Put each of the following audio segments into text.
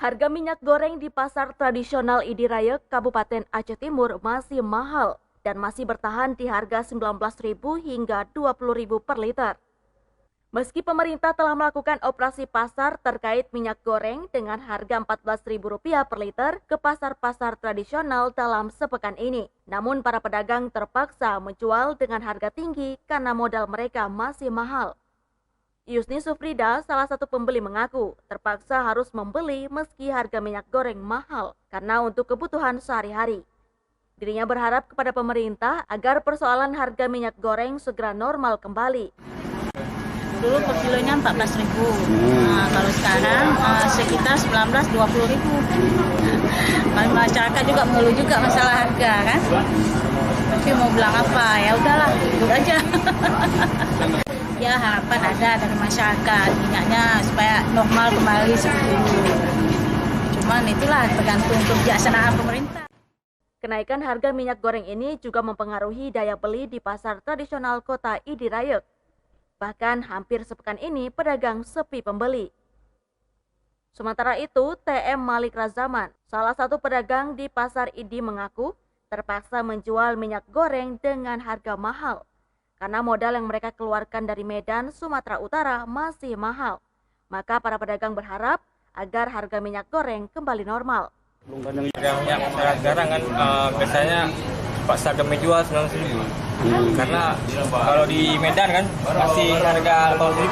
Harga minyak goreng di pasar tradisional Idi Raya, Kabupaten Aceh Timur masih mahal dan masih bertahan di harga Rp19.000 hingga Rp20.000 per liter. Meski pemerintah telah melakukan operasi pasar terkait minyak goreng dengan harga Rp14.000 per liter ke pasar-pasar tradisional dalam sepekan ini, namun para pedagang terpaksa menjual dengan harga tinggi karena modal mereka masih mahal. Yusni Sufrida, salah satu pembeli, mengaku terpaksa harus membeli meski harga minyak goreng mahal karena untuk kebutuhan sehari-hari. Dirinya berharap kepada pemerintah agar persoalan harga minyak goreng segera normal kembali. Dulu per kilonya 14.000. Nah, kalau sekarang sekitar 19-20.000. Masyarakat juga mengeluh juga masalah harga kan. Tapi mau bilang apa? Ya udahlah, ikut aja. Ya harapan ada dari masyarakat minyaknya supaya normal kembali seperti dulu. Cuman itulah tergantung kebijaksanaan pemerintah. Kenaikan harga minyak goreng ini juga mempengaruhi daya beli di pasar tradisional kota Idi Raya. Bahkan hampir sepekan ini pedagang sepi pembeli. Sementara itu, TM Malik Razaman, salah satu pedagang di pasar Idi, mengaku terpaksa menjual minyak goreng dengan harga mahal karena modal yang mereka keluarkan dari Medan, Sumatera Utara masih mahal. Maka para pedagang berharap agar harga minyak goreng kembali normal. Harga minyak sekarang kan biasanya paksa kami jual 9.000. Karena kalau di Medan kan masih harga 8.000.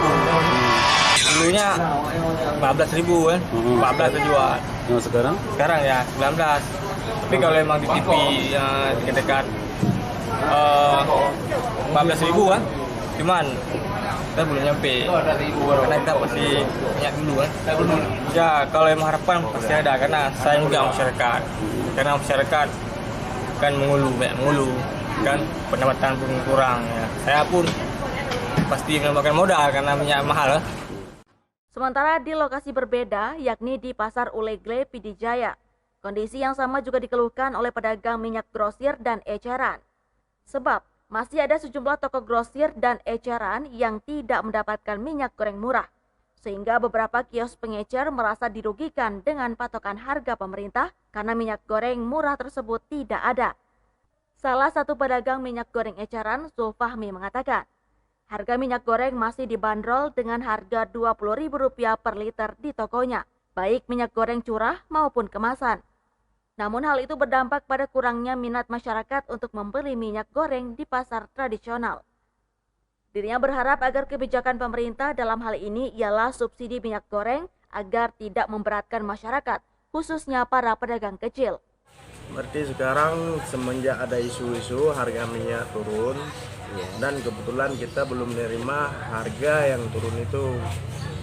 Dulunya 14.000 kan, 14 terjual. Yang sekarang? Sekarang ya 19. Tapi kalau emang di TV dekat 15.000 kan, cuman kita belum nyampe karena kita pasti minyak dulu kan. Ya kalau emang harapan pasti ada karena sayang juga masyarakat, karena masyarakat kan mengeluh kan, pendapatan pun kurang ya. Saya pun pasti menambahkan modal karena minyak mahal. Sementara di lokasi berbeda, yakni di Pasar Ulegle, Pidijaya, kondisi yang sama juga dikeluhkan oleh pedagang minyak grosir dan eceran. Sebab masih ada sejumlah toko grosir dan eceran yang tidak mendapatkan minyak goreng murah, sehingga beberapa kios pengecer merasa dirugikan dengan patokan harga pemerintah karena minyak goreng murah tersebut tidak ada. Salah satu pedagang minyak goreng eceran, Zulfahmi, mengatakan harga minyak goreng masih dibanderol dengan harga Rp20.000 per liter di tokonya, baik minyak goreng curah maupun kemasan. Namun hal itu berdampak pada kurangnya minat masyarakat untuk membeli minyak goreng di pasar tradisional. Dirinya berharap agar kebijakan pemerintah dalam hal ini ialah subsidi minyak goreng agar tidak memberatkan masyarakat, khususnya para pedagang kecil. Berarti sekarang semenjak ada isu-isu harga minyak turun, dan kebetulan kita belum menerima harga yang turun itu.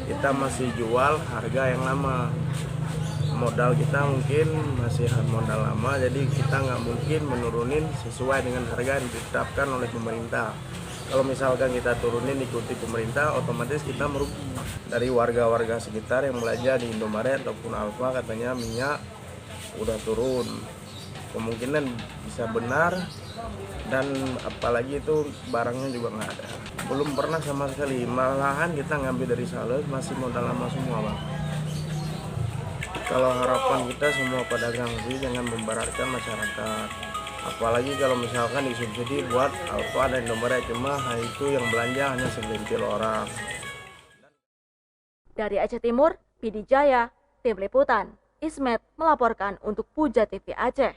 Kita masih jual harga yang lama. Modal kita mungkin masih modal lama, jadi kita nggak mungkin menurunin sesuai dengan harga yang ditetapkan oleh pemerintah. Kalau misalkan kita turunin ikuti pemerintah, otomatis kita merugi. Dari warga-warga sekitar yang belanja di Indomaret ataupun Alfa katanya minyak udah turun. Kemungkinan bisa benar, dan apalagi itu barangnya juga nggak ada. Belum pernah sama sekali, malahan kita ngambil dari sales masih modal lama semua, Bang. Kalau harapan kita semua pedagang sih jangan memberatkan masyarakat. Apalagi kalau misalkan disubsidi buat Alfa dan Indomaret, cuma itu yang belanja hanya segelintir orang. Dari Aceh Timur, Pidijaya, Tim Liputan, Ismet melaporkan untuk Puja TV Aceh.